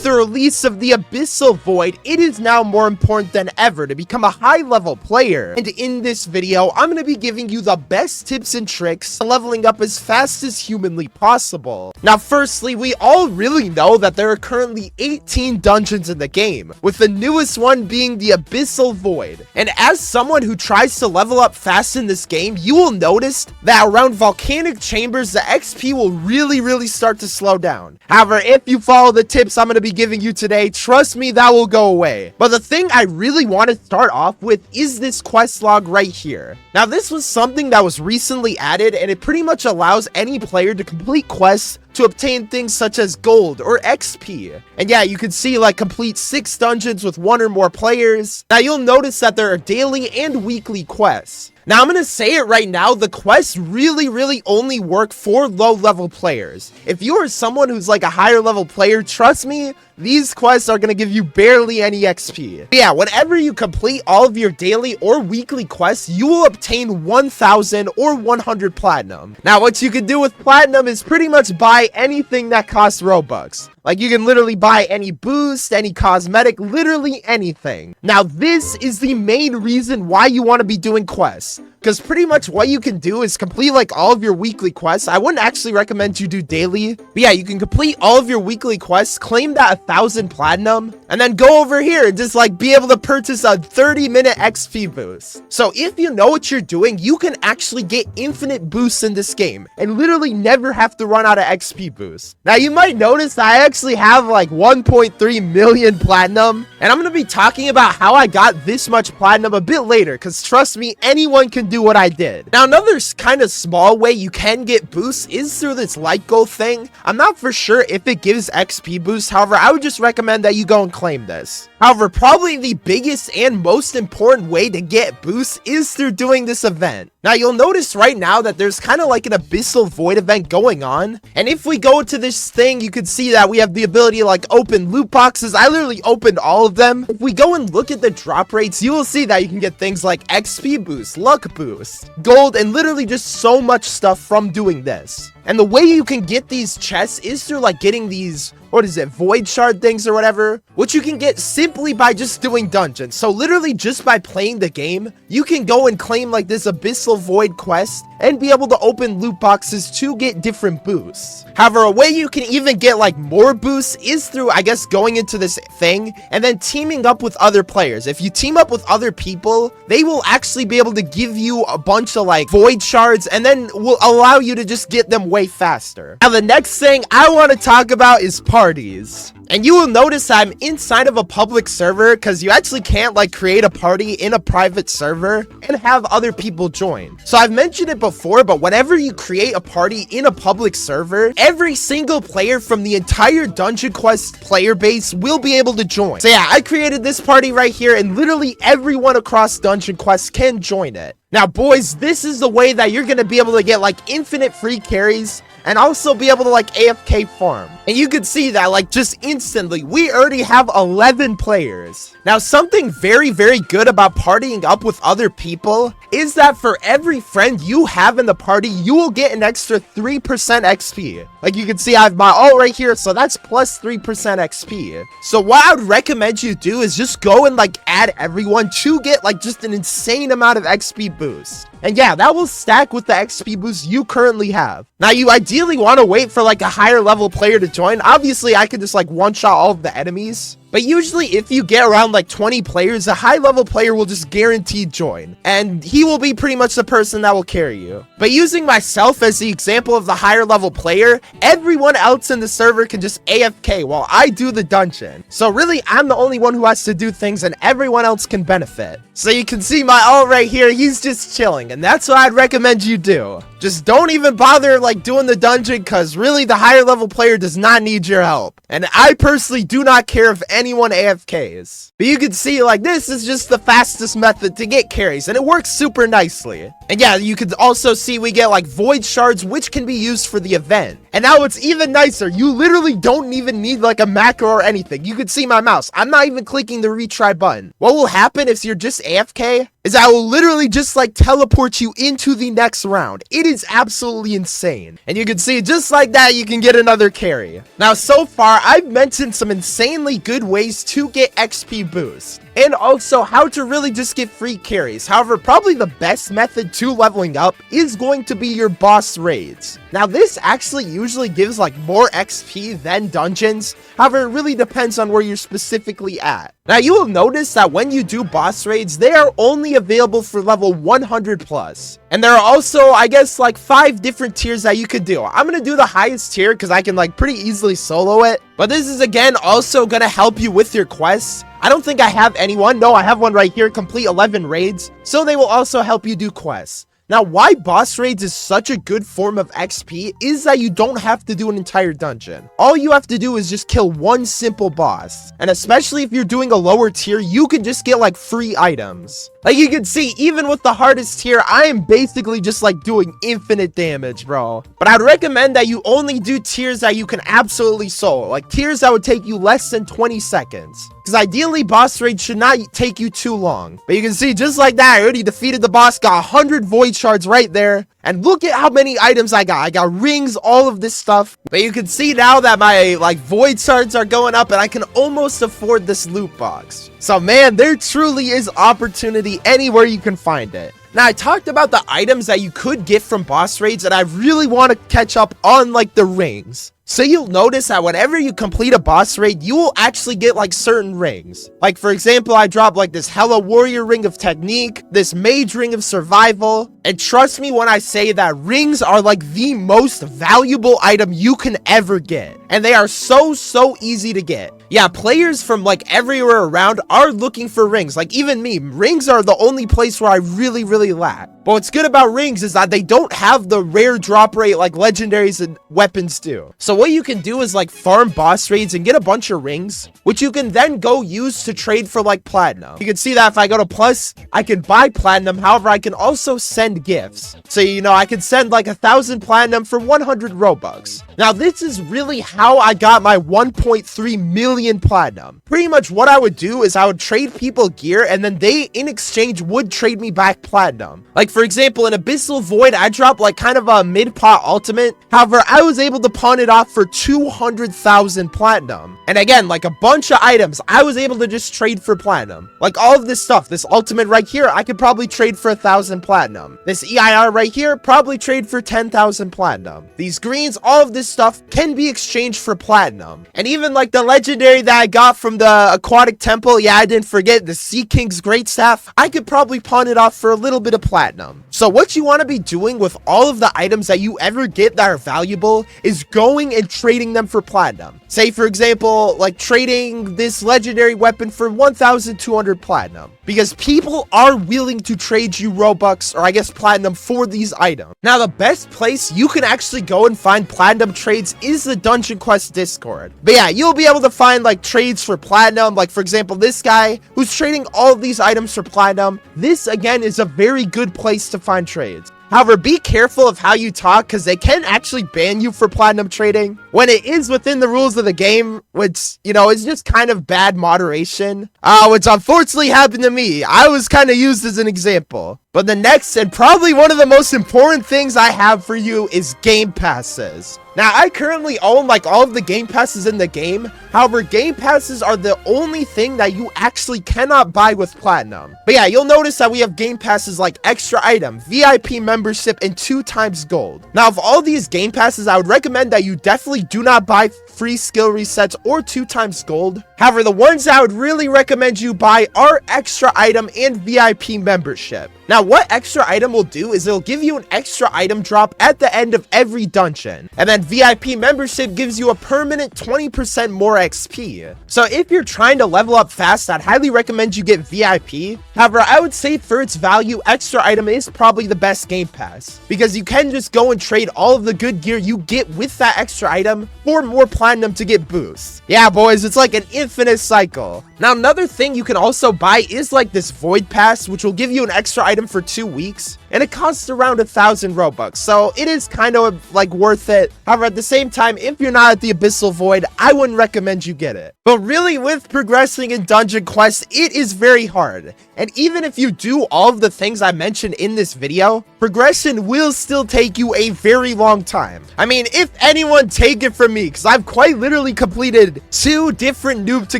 the release of the Abyssal Void, it is now more important than ever to become a high-level player. And in this video, I'm going to be giving you the best tips and tricks to leveling up as fast as humanly possible. Now, firstly, we all really know that there are currently 18 dungeons in the game, with the newest one being the Abyssal Void. And as someone who tries to level up fast in this game, you will notice that around volcanic chambers, the XP will really start to slow down. However, if you follow the tips I'm going to be giving you today, trust me, that will go away. But the thing I really want to start off with is this quest log right here. Now, this was something that was recently added, and it pretty much allows any player to complete quests to obtain things such as gold or XP. And yeah, you can see like complete 6 dungeons with 1 or more players. Now you'll notice that there are daily and weekly quests. Now I'm gonna say it right now, the quests really only work for low level players. If you are someone who's like a higher level player, trust me, these quests are gonna give you barely any XP. But yeah, whenever you complete all of your daily or weekly quests, you will obtain 1,000 or 100 platinum. Now what you can do with platinum is pretty much buy anything that costs Robux. Like, you can literally buy any boost, any cosmetic, literally anything. Now, this is the main reason why you want to be doing quests. Because pretty much what you can do is complete like all of your weekly quests. I wouldn't actually recommend you do daily. But yeah, you can complete all of your weekly quests, claim that 1,000 platinum, and then go over here and just like be able to purchase a 30-minute XP boost. So if you know what you're doing, you can actually get infinite boosts in this game and literally never have to run out of XP boosts. Now, you might notice that I actually have like 1.3 million platinum, and I'm going to be talking about how I got this much platinum a bit later, because trust me, anyone can do what I did. Now, another kind of small way you can get boosts is through this light gold thing. I'm not for sure if it gives XP boosts, however, I would just recommend that you go and claim this. However, probably the biggest and most important way to get boosts is through doing this event. Now, you'll notice right now that there's kind of like an Abyssal Void event going on. And if we go to this thing, you can see that we have the ability to like open loot boxes. I literally opened all of them. If we go and look at the drop rates, you will see that you can get things like XP boost, luck boost, gold, and literally just so much stuff from doing this. And the way you can get these chests is through like getting these, what is it, void shard things or whatever, which you can get simply by just doing dungeons. So literally just by playing the game, you can go and claim like this Abyssal Void quest and be able to open loot boxes to get different boosts. However, a way you can even get like more boosts is through, I guess, going into this thing and then teaming up with other players. If you team up with other people, they will actually be able to give you a bunch of like void shards and then will allow you to just get them way faster. Now, the next thing I want to talk about is parties. And you will notice I'm inside of a public server because you actually can't like create a party in a private server and have other people join. So I've mentioned it before, but whenever you create a party in a public server, every single player from the entire Dungeon Quest player base will be able to join. So yeah, I created this party right here and literally everyone across Dungeon Quest can join it. Now, boys, this is the way that you're going to be able to get like infinite free carries and also be able to like AFK farm. And you can see that like just instantly, we already have 11 players. Now, something very good about partying up with other people is that for every friend you have in the party, you will get an extra 3% XP. Like you can see, I have my alt right here, so that's plus 3% XP. So what I would recommend you do is just go and like add everyone to get like just an insane amount of XP boost. And yeah, that will stack with the XP boost you currently have. Now, you ideally want to wait for like a higher level player to join. Obviously, I could just like one-shot all of the enemies. But usually if you get around like 20 players, a high level player will just guaranteed join. And he will be pretty much the person that will carry you. But using myself as the example of the higher level player, everyone else in the server can just AFK while I do the dungeon. So really, I'm the only one who has to do things and everyone else can benefit. So you can see my alt right here, he's just chilling. And that's what I'd recommend you do. Just don't even bother like doing the dungeon, because really the higher level player does not need your help. And I personally do not care if anyone AFKs. But you can see like this is just the fastest method to get carries, and it works super nicely. And yeah, you can also see we get like void shards, which can be used for the event. And now it's even nicer. You literally don't even need like a macro or anything. You can see my mouse. I'm not even clicking the retry button. What will happen if you're just AFK is I will literally just like teleport you into the next round. It is is absolutely insane. And you can see just like that, you can get another carry. Now, so far, I've mentioned some insanely good ways to get XP boost, and also how to really just get free carries. However, probably the best method to leveling up is going to be your boss raids. Now, this actually usually gives like more XP than dungeons. However, it really depends on where you're specifically at. Now, you will notice that when you do boss raids, they are only available for level 100 plus. And there are also, I guess, like 5 different tiers that you could do. I'm going to do the highest tier because I can like pretty easily solo it. But this is again also going to help you with your quests. I don't think I have anyone. No, I have one right here, complete 11 raids. So they will also help you do quests. Now, why boss raids is such a good form of XP is that you don't have to do an entire dungeon. All you have to do is just kill one simple boss. And especially if you're doing a lower tier, you can just get like free items. Like you can see, even with the hardest tier, I am basically just like doing infinite damage, bro. But I'd recommend that you only do tiers that you can absolutely solo. Like tiers that would take you less than 20 seconds. Because ideally, boss raids should not take you too long. But you can see, just like that, I already defeated the boss, got 100 void shards right there. And look at how many items I got. I got rings, all of this stuff. But you can see now that my like void shards are going up and I can almost afford this loot box. So man, there truly is opportunity anywhere you can find it. Now, I talked about the items that you could get from boss raids, and I really want to catch up on like the rings. So you'll notice that whenever you complete a boss raid, you will actually get like certain rings. Like for example, I dropped like this Hella Warrior ring of technique, this Mage ring of survival. And trust me when I say that rings are like the most valuable item you can ever get. And they are so easy to get. Yeah, players from like everywhere around are looking for rings. Like even me, rings are the only place where I really lack. But what's good about rings is that they don't have the rare drop rate like legendaries and weapons do. So what you can do is like farm boss raids and get a bunch of rings, which you can then go use to trade for like platinum. You can see that if I go to plus, I can buy platinum. However, I can also send gifts. So, you know, I can send like 1,000 platinum for 100 Robux. Now, this is really how I got my 1.3 million platinum. Pretty much what I would do is I would trade people gear and then they in exchange would trade me back platinum. Like for example, in Abyssal Void, I dropped like kind of a mid-pot ultimate. However, I was able to pawn it off for 200,000 platinum. And again, like a bunch of items, I was able to just trade for platinum. Like all of this stuff, this ultimate right here, I could probably trade for 1,000 platinum. This EIR right here, probably trade for 10,000 platinum. These greens, all of this stuff can be exchanged for platinum. And even like the legendary that I got from the aquatic temple, yeah, I didn't forget the Sea King's great staff, I could probably pawn it off for a little bit of platinum. So what you want to be doing with all of the items that you ever get that are valuable is going and trading them for platinum. Say for example, like trading this legendary weapon for 1,200 platinum, because people are willing to trade you Robux, or I guess platinum, for these items. Now, the best place you can actually go and find platinum trades is the Dungeon Quest Discord. But yeah, you'll be able to find like trades for platinum. Like for example, this guy who's trading all of these items for platinum. This again is a very good place to find trades. However, be careful of how you talk because they can actually ban you for platinum trading when it is within the rules of the game, which, you know, is just kind of bad moderation, which unfortunately happened to me. I was kind of used as an example. But the next and probably one of the most important things I have for you is game passes. Now, I currently own like all of the game passes in the game. However, game passes are the only thing that you actually cannot buy with platinum. But yeah, you'll notice that we have game passes like extra item, VIP membership, and 2 times gold. Now, of all these game passes, I would recommend that you definitely do not buy free skill resets or 2 times gold. However, the ones that I would really recommend you buy are extra item and VIP membership. Now, what extra item will do is it'll give you an extra item drop at the end of every dungeon. And then VIP membership gives you a permanent 20% more XP. So if you're trying to level up fast, I'd highly recommend you get VIP. However, I would say for its value, extra item is probably the best game pass, because you can just go and trade all of the good gear you get with that extra item for more platinum to get boosts. Yeah, boys, it's like an infinite cycle. Now, another thing you can also buy is like this Void Pass, which will give you an extra item for 2 weeks. and it costs around 1,000 Robux, so it is kind of like worth it. However, at the same time, if you're not at the Abyssal Void, I wouldn't recommend you get it. But really, with progressing in dungeon quests, it is very hard. And even if you do all of the things I mentioned in this video, progression will still take you a very long time. I mean, if anyone, take it from me, because I've quite literally completed 2 different Noob to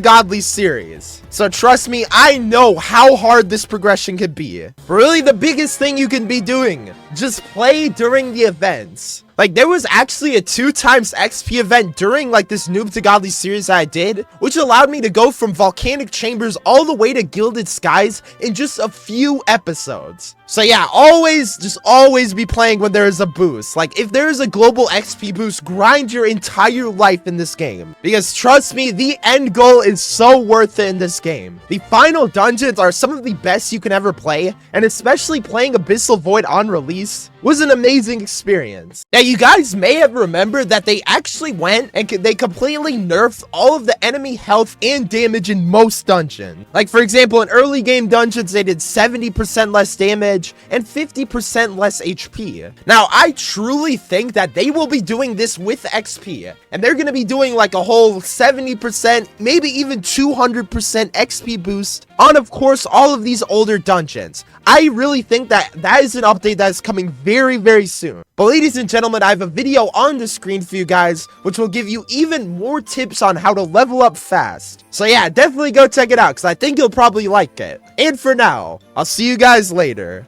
Godly series. So trust me, I know how hard this progression could be. But really, the biggest thing you can be doing, just play during the events. Like, there was actually a 2x XP event during, like, this Noob to Godly series that I did, which allowed me to go from volcanic chambers all the way to gilded skies in just a few episodes. So yeah, just always be playing when there is a boost. Like, if there is a global XP boost, grind your entire life in this game. Because trust me, the end goal is so worth it in this game. The final dungeons are some of the best you can ever play, and especially playing Abyssal Void on release was an amazing experience. Now, you guys may have remembered that they actually went and they completely nerfed all of the enemy health and damage in most dungeons. Like, for example, in early game dungeons, they did 70% less damage and 50% less HP. Now, I truly think that they will be doing this with XP, and they're going to be doing like a whole 70%, maybe even 200% XP boost on, of course, all of these older dungeons. I really think that is an update that is coming very, very soon. But ladies and gentlemen, I have a video on the screen for you guys, which will give you even more tips on how to level up fast. So yeah, definitely go check it out, because I think you'll probably like it. And for now, I'll see you guys later.